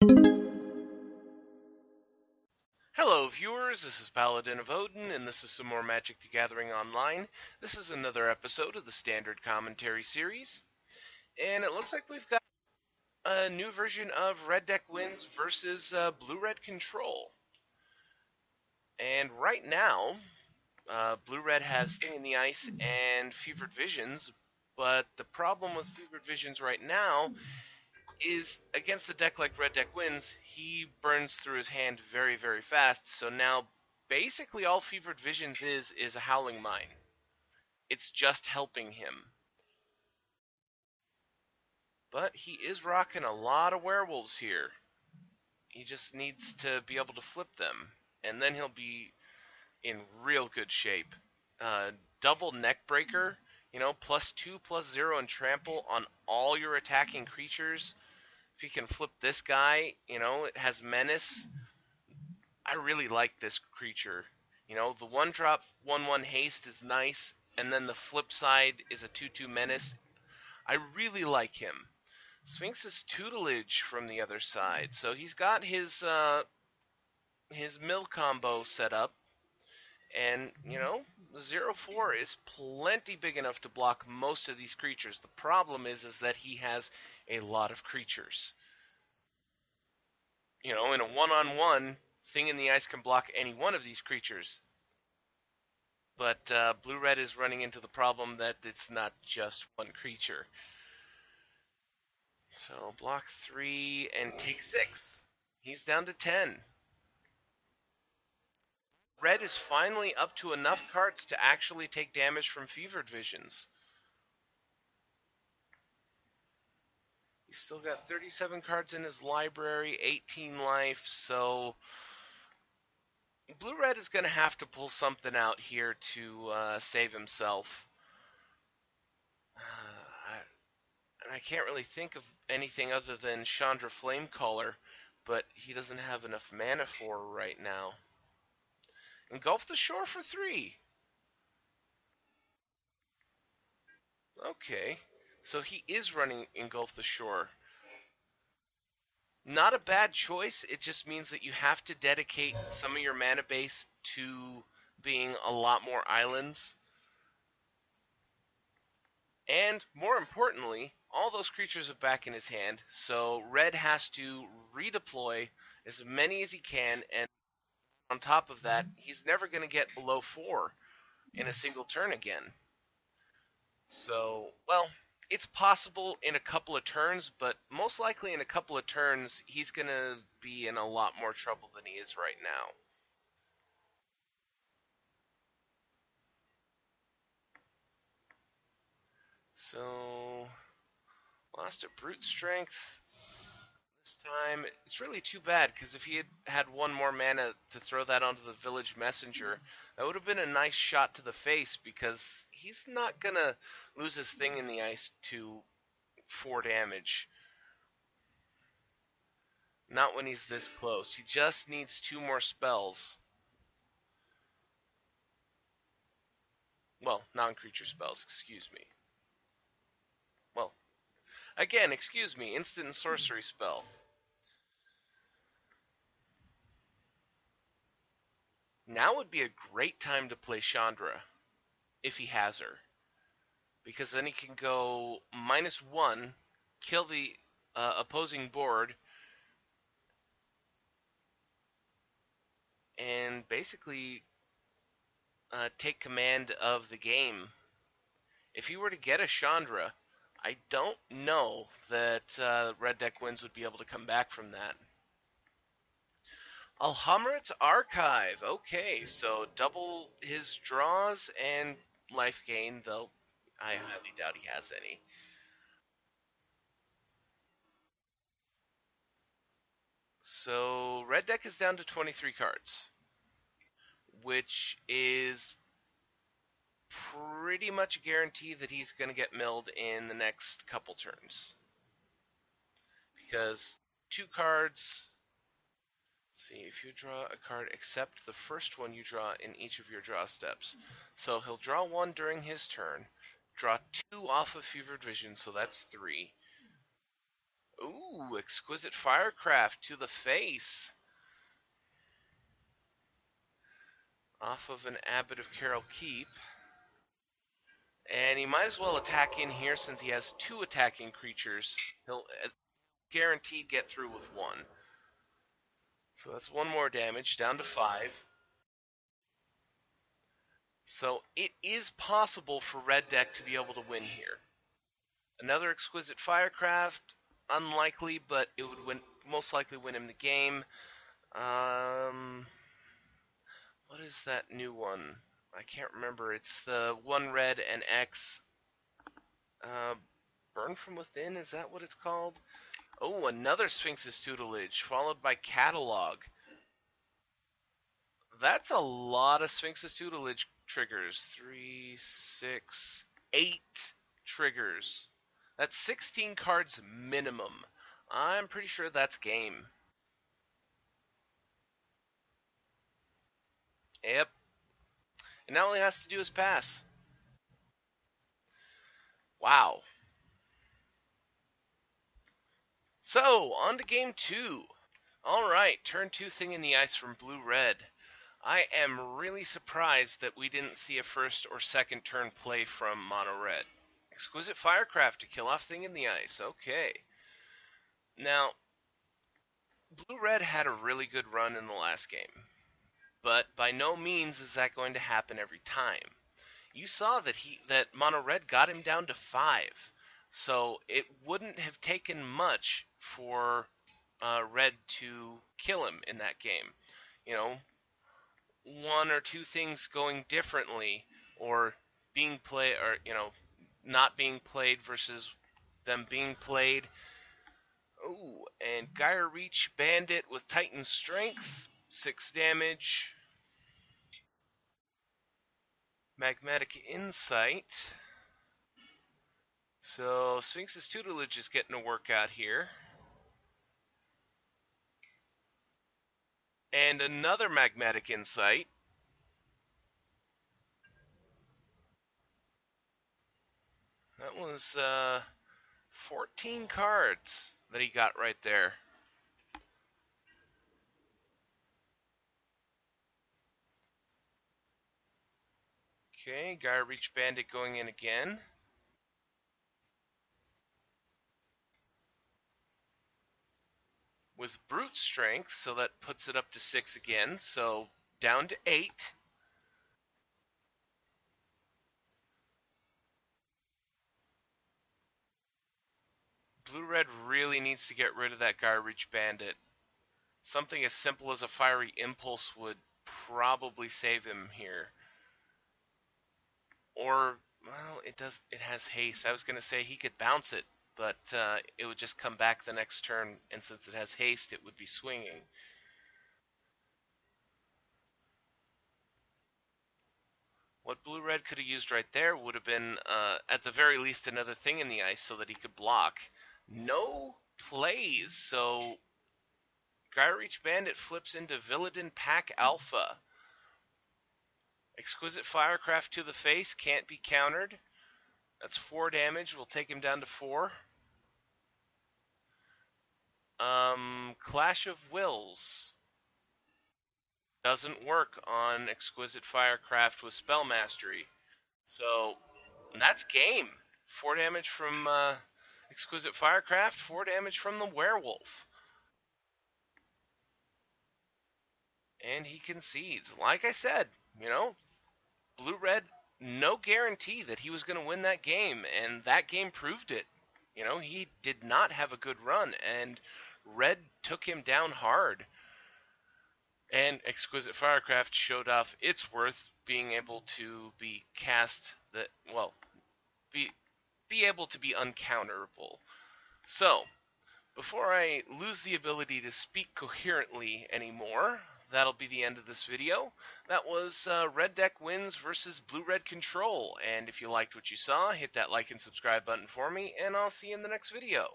Hello, viewers. This is Paladin of Odin, and this is some more Magic the Gathering Online. This is another episode of the Standard Commentary series, and it looks like we've got a new version of Red Deck Wins versus Blue-Red Control. And right now, Blue-Red has Thing in the Ice and Fevered Visions, but the problem with Fevered Visions right now is against a deck like Red Deck Wins, he burns through his hand very, very fast. So now basically all Fevered Visions is a Howling Mine. It's just helping him. But he is rocking a lot of werewolves here. He just needs to be able to flip them. And then he'll be in real good shape. Uh, Double Neckbreaker, +2, +0, and trample on all your attacking creatures. If you can flip this guy, it has menace. I really like this creature. The one drop 1/1 haste is nice, and then the flip side is a 2/2 menace. I really like him. Sphinx's tutelage from the other side. So he's got his mill combo set up, and 0/4 is plenty big enough to block most of these creatures. The problem is that he has a lot of creatures. In a one-on-one, Thing in the Ice can block any one of these creatures. But Blue-Red is running into the problem that it's not just one creature. So block 3 and take 6. He's down to 10. Red is finally up to enough cards to actually take damage from Fevered Visions. He's still got 37 cards in his library, 18 life, so Blue-Red is going to have to pull something out here to save himself. I can't really think of anything other than Chandra Flamecaller, but he doesn't have enough mana for right now. Engulf the Shore for 3. Okay, so he is running Engulf the Shore. Not a bad choice, it just means that you have to dedicate some of your mana base to being a lot more islands. And more importantly, all those creatures are back in his hand, so Red has to redeploy as many as he can, and on top of that, he's never going to get below 4 in a single turn again. So, well, it's possible in a couple of turns, but most likely in a couple of turns, he's going to be in a lot more trouble than he is right now. So, lost a brute strength this time. It's really too bad, because if he had had one more mana to throw that onto the village messenger, that would have been a nice shot to the face, because he's not going to lose his Thing in the Ice to 4 damage. Not when he's this close. He just needs 2 more spells. Well, non-creature spells, excuse me. Well, again, excuse me, instant and sorcery spell. Now would be a great time to play Chandra, if he has her. Because then he can go -1, kill the opposing board, and basically take command of the game. If he were to get a Chandra, I don't know that Red Deck Wins would be able to come back from that. Alhamrit's Archive. Okay, so double his draws and life gain, though I highly doubt he has any. So Red Deck is down to 23 cards, which is pretty much a guarantee that he's going to get milled in the next couple turns. Because 2 cards. Let's see, if you draw a card except the first one you draw in each of your draw steps. So he'll draw 1 during his turn, draw 2 off of Fevered Vision, so that's 3. Ooh, Exquisite Firecraft to the face. Off of an Abbot of Carroll Keep. And he might as well attack in here since he has 2 attacking creatures. He'll guaranteed get through with 1. So that's 1 more damage, down to 5. So it is possible for red deck to be able to win here. Another Exquisite Firecraft, unlikely, but it would most likely win him the game. What is that new one? I can't remember. It's the 1 red and X. Burn from Within, is that what it's called? Oh, another Sphinx's Tutelage, followed by Catalog. That's a lot of Sphinx's Tutelage triggers. 3, 6, 8 triggers. That's 16 cards minimum. I'm pretty sure that's game. Yep. And now all he has to do is pass. Wow. So, on to game 2. Alright, turn 2 Thing in the Ice from Blue-Red. I am really surprised that we didn't see a first or second turn play from Mono-Red. Exquisite Firecraft to kill off Thing in the Ice. Okay. Now, Blue-Red had a really good run in the last game. But by no means is that going to happen every time. You saw that Mono-Red got him down to 5. So it wouldn't have taken much for Red to kill him in that game. You know, 1 or 2 things going differently, or being played, or not being played versus them being played. Ooh, and Gyre Reach Bandit with Titan Strength, 6 damage. Magmatic Insight. So Sphinx's Tutelage is getting a workout here. And another Magmatic Insight. That was 14 cards that he got right there. Okay, Gyre Reach Bandit going in again. With Brute Strength, so that puts it up to 6 again, so down to 8. Blue-Red really needs to get rid of that Gyre Reach Bandit. Something as simple as a Fiery Impulse would probably save him here. Or, well, it has haste. I was going to say he could bounce it, but it would just come back the next turn, and since it has haste, it would be swinging. What Blue-Red could have used right there would have been, at the very least, another Thing in the Ice so that he could block. No plays, so Gyre Reach Bandit flips into Villadin Pack Alpha. Exquisite Firecraft to the face, can't be countered. That's 4 damage, we'll take him down to 4. Clash of Wills. Doesn't work on Exquisite Firecraft with Spell Mastery. So, that's game. 4 damage from Exquisite Firecraft, 4 damage from the Werewolf. And he concedes. Like I said, Blue-Red, no guarantee that he was going to win that game, and that game proved it. He did not have a good run, and Red took him down hard. And Exquisite Firecraft showed off its worth, being able to be cast that, well, be able to be uncounterable. So, before I lose the ability to speak coherently anymore, that'll be the end of this video. That was Red Deck wins versus Blue-Red Control. And if you liked what you saw, hit that like and subscribe button for me, and I'll see you in the next video.